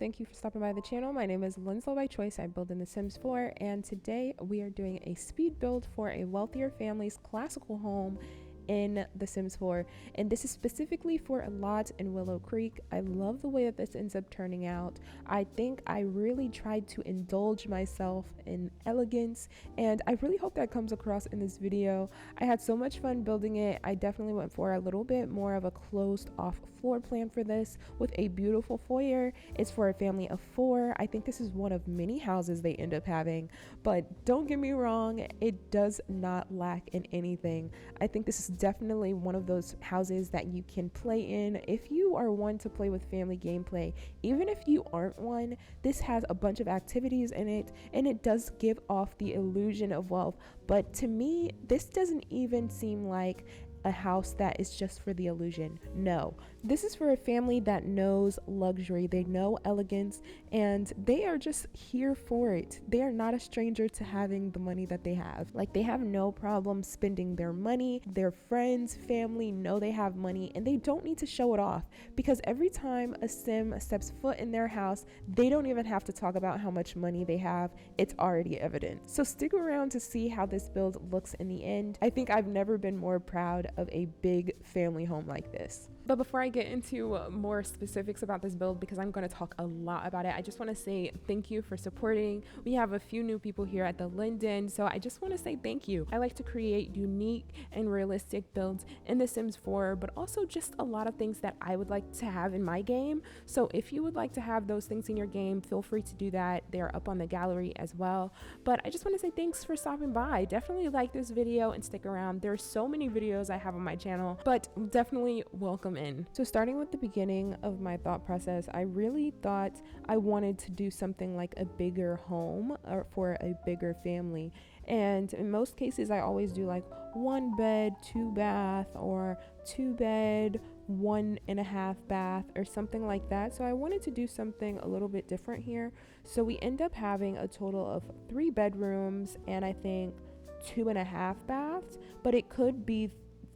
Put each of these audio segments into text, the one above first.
thank you for stopping by the channel. My name is LynzloByChoice. I build in The Sims 4, and today we are doing a speed build for a wealthier family's classical home in The Sims 4, and this is specifically for a lot in Willow Creek. I love the way that this ends up turning out. I think I really tried to indulge myself in elegance, and I really hope that comes across in this video. I had so much fun building it. I definitely went for a little bit more of a closed off floor plan for this with a beautiful foyer. It's for a family of 4. I think this is one of many houses they end up having, but don't get me wrong, it does not lack in anything. I think this is definitely one of those houses that you can play in if you are one to play with family gameplay. Even if you aren't one, this has a bunch of activities in it, and it does give off the illusion of wealth. But to me, this doesn't even seem like a house that is just for the illusion. No, this is for a family that knows luxury, they know elegance, and they are just here for it. They are not a stranger to having the money that they have. Like, they have no problem spending their money. Their friends, family know they have money, and they don't need to show it off, because every time a sim steps foot in their house, they don't even have to talk about how much money they have. It's already evident. So stick around to see how this build looks in the end. I think I've never been more proud of a big family home like this. But before I get into more specifics about this build, because I'm going to talk a lot about it, I just want to say thank you for supporting. We have a few new people here at the Linden, so I just want to say thank you. I like to create unique and realistic builds in The Sims 4, but also just a lot of things that I would like to have in my game. So if you would like to have those things in your game, feel free to do that. They're up on the gallery as well. But I just want to say thanks for stopping by. Definitely like this video and stick around. There's so many videos I have on my channel, but definitely welcome in. So starting with the beginning of my thought process, I really thought I wanted to do something like a bigger home or for a bigger family. And in most cases, I always do like 1 bed, 2 bath, or 2 bed, 1.5 bath, or something like that. So I wanted to do something a little bit different here. So we end up having a total of 3 bedrooms and I think 2.5 baths, but it could be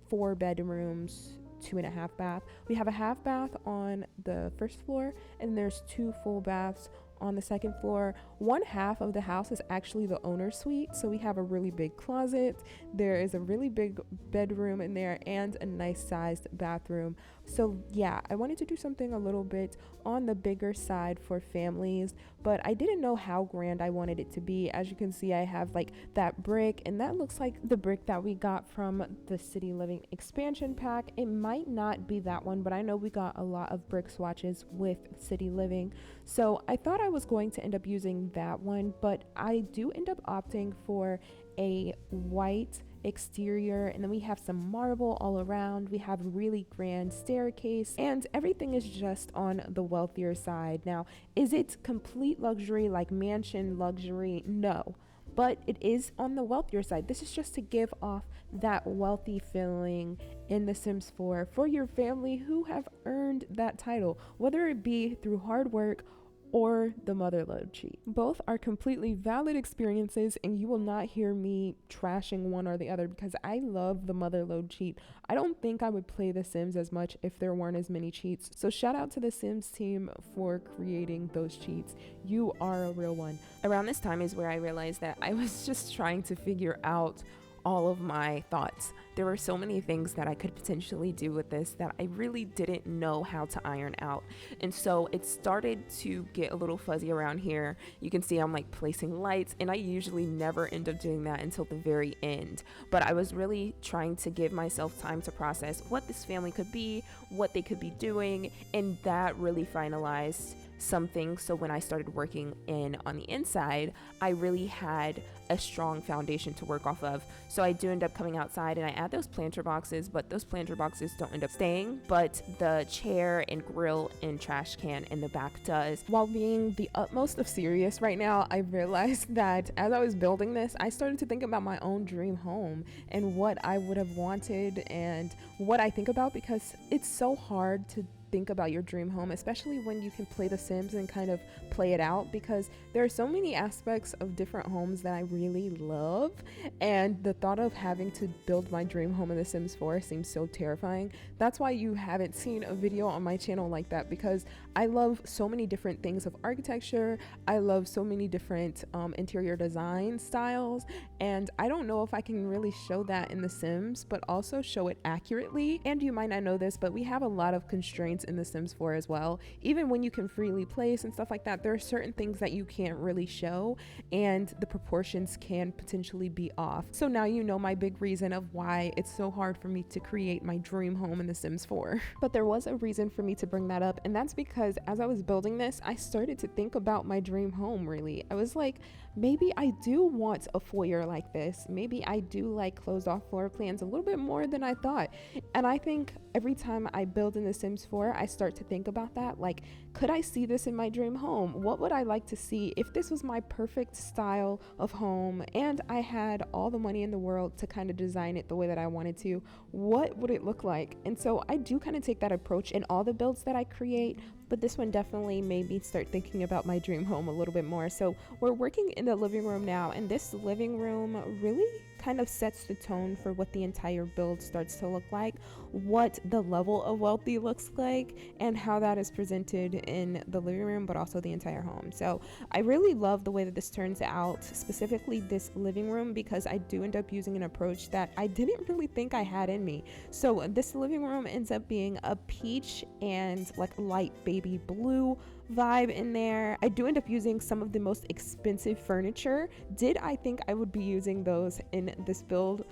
4 bedrooms, 2.5 bath. We have a half bath on the first floor, and there's 2 full baths on the second floor. 1/2 of the house is actually the owner's suite, so we have a really big closet. There is a really big bedroom in there and a nice sized bathroom. So yeah, I wanted to do something a little bit on the bigger side for families, but I didn't know how grand I wanted it to be. As you can see, I have like that brick, and that looks like the brick that we got from the City Living expansion pack. It might not be that one, but I know we got a lot of brick swatches with City Living, so I thought I was going to end up using that one, but I do end up opting for a white exterior, and then we have some marble all around. We have a really grand staircase, and everything is just on the wealthier side. Now, is it complete luxury, like mansion luxury? No, but it is on the wealthier side. This is just to give off that wealthy feeling in The Sims 4 for your family who have earned that title, whether it be through hard work or the motherload cheat. Both are completely valid experiences, and you will not hear me trashing one or the other, because I love the motherload cheat. I don't think I would play The Sims as much if there weren't as many cheats. So shout out to the Sims team for creating those cheats. You are a real one. Around this time is where I realized that I was just trying to figure out all of my thoughts. There were so many things that I could potentially do with this that I really didn't know how to iron out. And so it started to get a little fuzzy around here. You can see I'm like placing lights, and I usually never end up doing that until the very end. But I was really trying to give myself time to process what this family could be, what they could be doing, and that really finalized something. So when I started working in on the inside, I really had a strong foundation to work off of. So I do end up coming outside and I add those planter boxes, but those planter boxes don't end up staying, but the chair and grill and trash can in the back does. While being the utmost of serious right now, I realized that as I was building this, I started to think about my own dream home and what I would have wanted and what I think about, because it's so hard to think about your dream home, especially when you can play The Sims and kind of play it out, because there are so many aspects of different homes that I really love, and the thought of having to build my dream home in The Sims 4 seems so terrifying. That's why you haven't seen a video on my channel like that, because I love so many different things of architecture. I love so many different interior design styles, and I don't know if I can really show that in The Sims, but also show it accurately. And you might not know this, but we have a lot of constraints in The Sims 4 as well. Even when you can freely place and stuff like that, there are certain things that you can't really show, and the proportions can potentially be off. So now you know my big reason of why it's so hard for me to create my dream home in The Sims 4. But there was a reason for me to bring that up, and that's because as I was building this, I started to think about my dream home. Really, I was like, maybe I do want a foyer like this. Maybe I do like closed off floor plans a little bit more than I thought. And I think every time I build in The Sims 4, I start to think about that. Like, could I see this in my dream home? What would I like to see if this was my perfect style of home and I had all the money in the world to kind of design it the way that I wanted to? What would it look like? And so I do kind of take that approach in all the builds that I create, but this one definitely made me start thinking about my dream home a little bit more. So we're working in the living room now, and this living room really kind of sets the tone for what the entire build starts to look like, what the level of wealthy looks like, and how that is presented in the living room, but also the entire home. So I really love the way that this turns out, specifically this living room, because I do end up using an approach that I didn't really think I had in me. So this living room ends up being a peach and like light baby blue vibe in there. I do end up using some of the most expensive furniture. Did I think I would be using those in this build?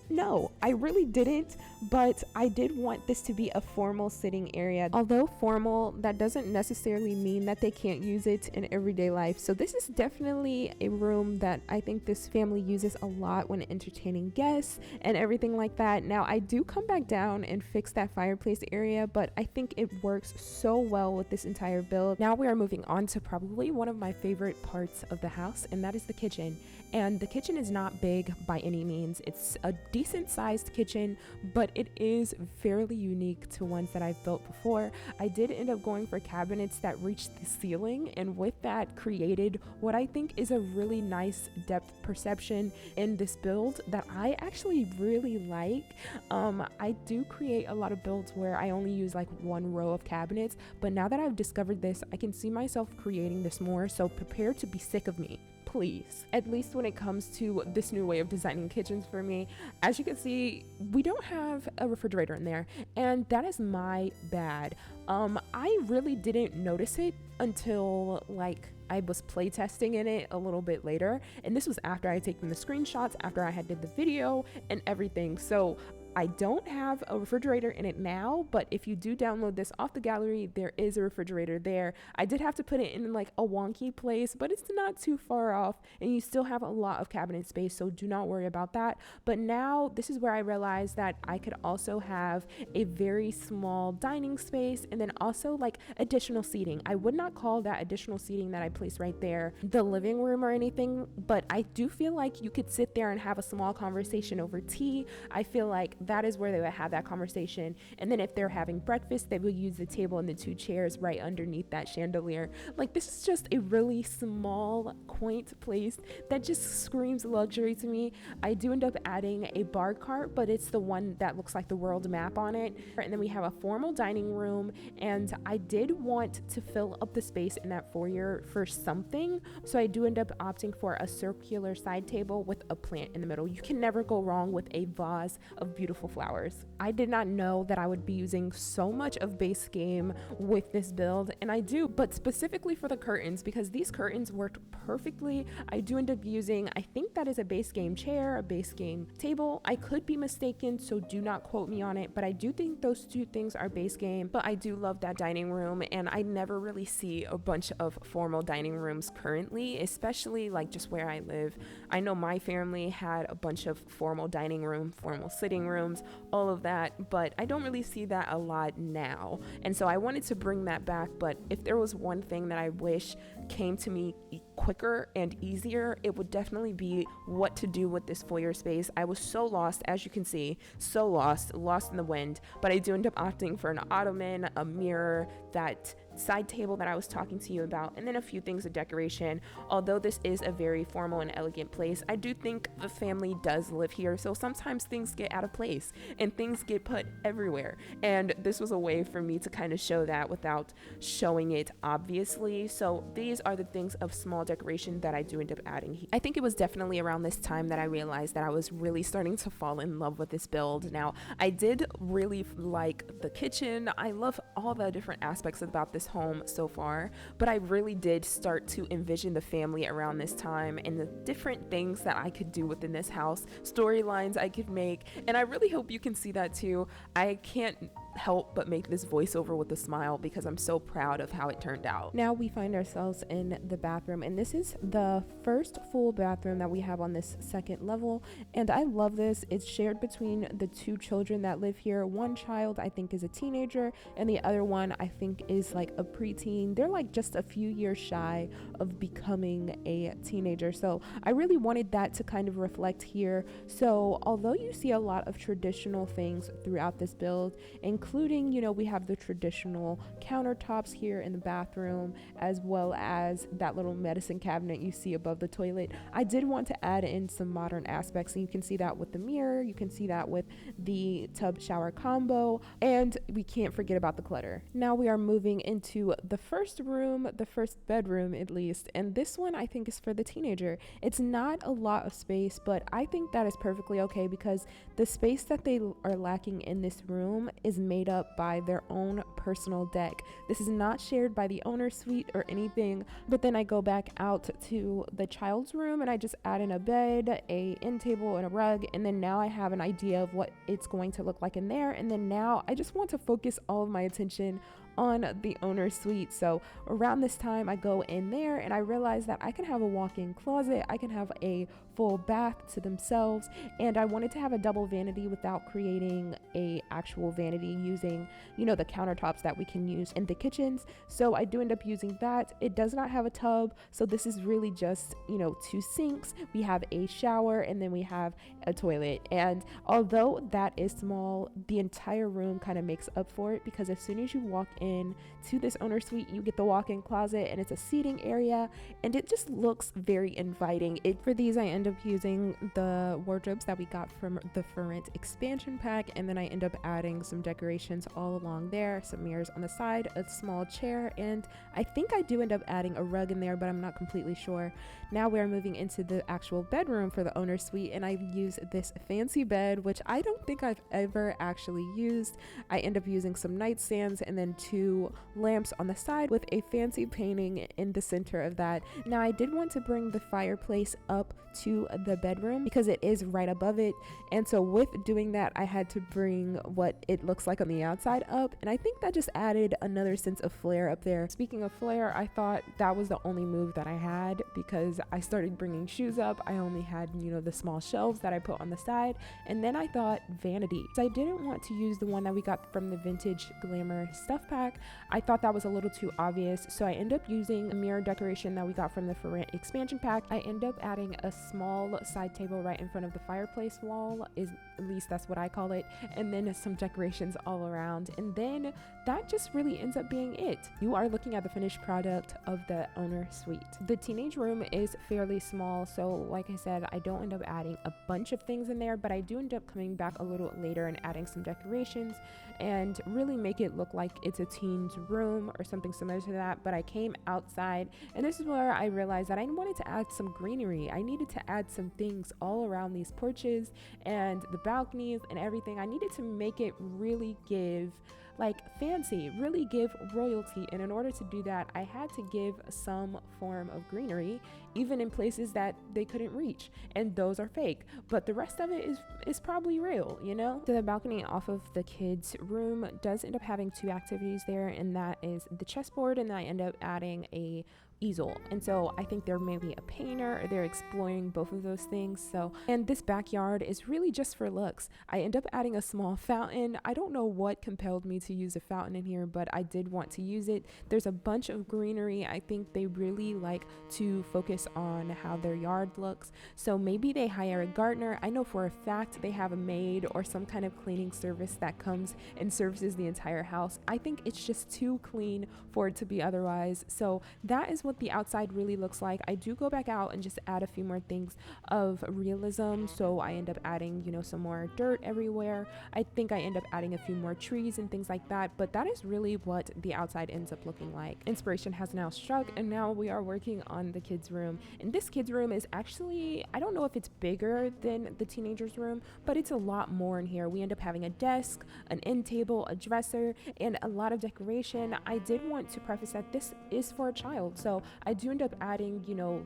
No, I really didn't, but I did want this to be a formal sitting area. Although formal, that doesn't necessarily mean that they can't use it in everyday life. So this is definitely a room that I think this family uses a lot when entertaining guests and everything like that. Now, I do come back down and fix that fireplace area, but I think it works so well with this entire build. Now we are moving on to probably one of my favorite parts of the house, and that is the kitchen. And the kitchen is not big by any means. It's a decent sized kitchen, but it is fairly unique to ones that I've built before. I did end up going for cabinets that reached the ceiling, and with that created what I think is a really nice depth perception in this build that I actually really like. I do create a lot of builds where I only use like one row of cabinets, but now that I've discovered this, I can see myself creating this more, so prepare to be sick of me. Please. At least when it comes to this new way of designing kitchens for me. As you can see, we don't have a refrigerator in there, and that is my bad. I really didn't notice it until like I was playtesting in it a little bit later, and this was after I had taken the screenshots, after I had did the video and everything. So I don't have a refrigerator in it now, but if you do download this off the gallery, there is a refrigerator there. I did have to put it in like a wonky place, but it's not too far off, and you still have a lot of cabinet space, so do not worry about that. But now this is where I realized that I could also have a very small dining space and then also like additional seating. I would not call that additional seating that I placed right there the living room or anything, but I do feel like you could sit there and have a small conversation over tea. I feel like that is where they would have that conversation. And then if they're having breakfast, they will use the table and the two chairs right underneath that chandelier. Like, this is just a really small, quaint place that just screams luxury to me. I do end up adding a bar cart, but it's the one that looks like the world map on it. And then we have a formal dining room, and I did want to fill up the space in that foyer for something, so I do end up opting for a circular side table with a plant in the middle. You can never go wrong with a vase of beautiful flowers. I did not know that I would be using so much of base game with this build, and I do, but specifically for the curtains, because these curtains worked perfectly. I do end up using, I think that is a base game chair, a base game table. I could be mistaken, so do not quote me on it, but I do think those two things are base game. But I do love that dining room, and I never really see a bunch of formal dining rooms currently, especially like just where I live. I know my family had a bunch of formal dining room, formal sitting room, bathrooms, all of that, but I don't really see that a lot now. And so I wanted to bring that back, but if there was one thing that I wish came to me quicker and easier, it would definitely be what to do with this foyer space. I was so lost, as you can see, so lost in the wind, but I do end up opting for an ottoman, a mirror, that side table that I was talking to you about, and then a few things of decoration. Although this is a very formal and elegant place, I do think the family does live here, so sometimes things get out of place and things get put everywhere, and this was a way for me to kind of show that without showing it obviously. So these are the things of small decoration that I do end up adding here. I think it was definitely around this time that I realized that I was really starting to fall in love with this build. Now, I did really like the kitchen. I love all the different aspects about this home so far, but I really did start to envision the family around this time and the different things that I could do within this house, storylines I could make, and I really hope you can see that too. I can't help but make this voiceover with a smile because I'm so proud of how it turned out. Now we find ourselves in the bathroom, and this is the first full bathroom that we have on this second level, and I love this. It's shared between the two children that live here. One child I think is a teenager, and the other one I think is like a preteen. They're like just a few years shy of becoming a teenager, so I really wanted that to kind of reflect here. So although you see a lot of traditional things throughout this build, including, you know, we have the traditional countertops here in the bathroom, as well as that little medicine cabinet you see above the toilet, I did want to add in some modern aspects, and you can see that with the mirror, you can see that with the tub shower combo, and we can't forget about the clutter. Now we are moving into the first room, the first bedroom at least, and this one I think is for the teenager. It's not a lot of space, but I think that is perfectly okay because the space that they are lacking in this room is made up by their own personal deck. This is not shared by the owner's suite or anything, but then I go back out to the child's room and I just add in a bed, a end table, and a rug, and then now I have an idea of what it's going to look like in there, and then now I just want to focus all of my attention on the owner's suite. So around this time I go in there and I realize that I can have a walk-in closet, I can have a full bath to themselves, and I wanted to have a double vanity without creating a actual vanity using, you know, the countertops that we can use in the kitchens. So I do end up using that. It does not have a tub, so this is really just, you know, two sinks, we have a shower, and then we have a toilet. And although that is small, the entire room kind of makes up for it, because as soon as you walk in to this owner suite, you get the walk-in closet and it's a seating area, and it just looks very inviting. For these I end up using the wardrobes that we got from the For Rent expansion pack, and then I end up adding some decorations all along there, some mirrors on the side, a small chair, and I think I do end up adding a rug in there, but I'm not completely sure. Now we're moving into the actual bedroom for the owner suite, and I use this fancy bed, which I don't think I've ever actually used. I end up using some nightstands and then two lamps on the side with a fancy painting in the center of that. Now I did want to bring the fireplace up to the bedroom because it is right above it, and so with doing that I had to bring what it looks like on the outside up, and I think that just added another sense of flair up there. Speaking of flair, I thought that was the only move that I had because I started bringing shoes up. I only had, you know, the small shelves that I put on the side, and then I thought vanity. So I didn't want to use the one that we got from the Vintage Glamour stuff pack. I thought that was a little too obvious, so I end up using a mirror decoration that we got from the For Rent expansion pack. I end up adding a small side table right in front of the fireplace wall, at least that's what I call it, and then some decorations all around, and then that just really ends up being it. You are looking at the finished product of the owner suite. The teenage room is fairly small, so like I said, I don't end up adding a bunch of things in there, but I do end up coming back a little later and adding some decorations and really make it look like it's a teen's room or something similar to that. But I came outside, and this is where I realized that I wanted to add some greenery. I needed to add some things all around these porches and the balconies and everything. I needed to make it really give like fancy, really give royalty, and in order to do that I had to give some form of greenery even in places that they couldn't reach, and those are fake, but the rest of it is probably real, you know. So the balcony off of the kids room does end up having two activities there, and that is the chessboard, and I end up adding a easel. And so I think they're maybe a painter, or they're exploring both of those things. And this backyard is really just for looks. I end up adding a small fountain. I don't know what compelled me to use a fountain in here, but I did want to use it. There's a bunch of greenery. I think they really like to focus on how their yard looks. So maybe they hire a gardener. I know for a fact they have a maid or some kind of cleaning service that comes and services the entire house. I think it's just too clean for it to be otherwise. So that is what the outside really looks like. I do go back out and just add a few more things of realism. So I end up adding, some more dirt everywhere. I think I end up adding a few more trees and things like that. But that is really what the outside ends up looking like. Inspiration has now struck, and now we are working on the kids' room. And this kids' room is actually, I don't know if it's bigger than the teenagers' room, but it's a lot more in here. We end up having a desk, an end table, a dresser, and a lot of decoration. I did want to preface that this is for a child, so I do end up adding,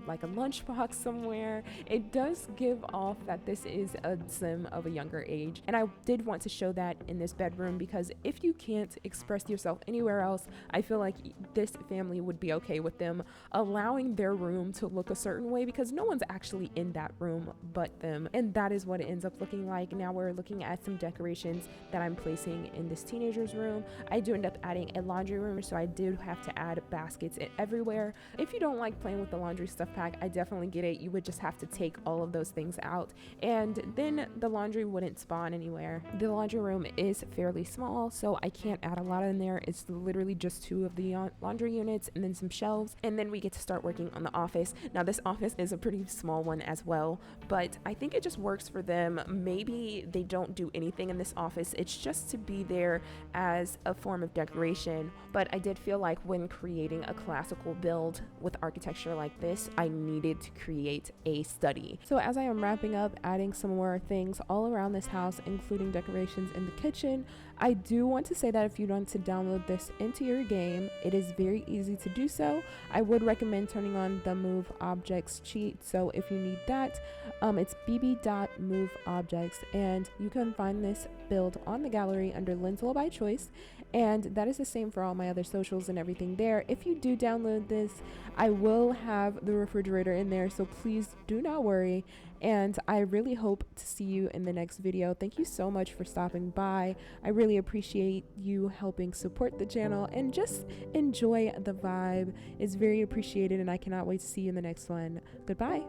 like a lunchbox somewhere. It does give off that this is a sim of a younger age, and I did want to show that in this bedroom, because if you can't express yourself anywhere else, I feel like this family would be okay with them allowing their room to look a certain way, because no one's actually in that room but them, and that is what it ends up looking like. Now we're looking at some decorations that I'm placing in this teenager's room. I do end up adding a laundry room, so I did have to add baskets everywhere. If you don't like playing with the laundry stuff pack, I definitely get it. You would just have to take all of those things out, and then the laundry wouldn't spawn anywhere. The laundry room is fairly small, so I can't add a lot in there. It's literally just 2 of the laundry units and then some shelves, and then we get to start working on the office. Now this office is a pretty small one as well, but I think it just works for them. Maybe they don't do anything in this office. It's just to be there as a form of decoration, but I did feel like when creating a classical build with architecture like this, I needed to create a study. So as I am wrapping up, adding some more things all around this house, including decorations in the kitchen, I do want to say that if you want to download this into your game, it is very easy to do so. I would recommend turning on the Move Objects cheat. So if you need that, it's bb.moveobjects, and you can find this build on the gallery under LynzloByChoice, and that is the same for all my other socials and everything there. If you do download this, I will have the refrigerator in there, so please do not worry. And I really hope to see you in the next video. Thank you so much for stopping by. I really appreciate you helping support the channel, and just enjoy the vibe. It's very appreciated, and I cannot wait to see you in the next one. Goodbye.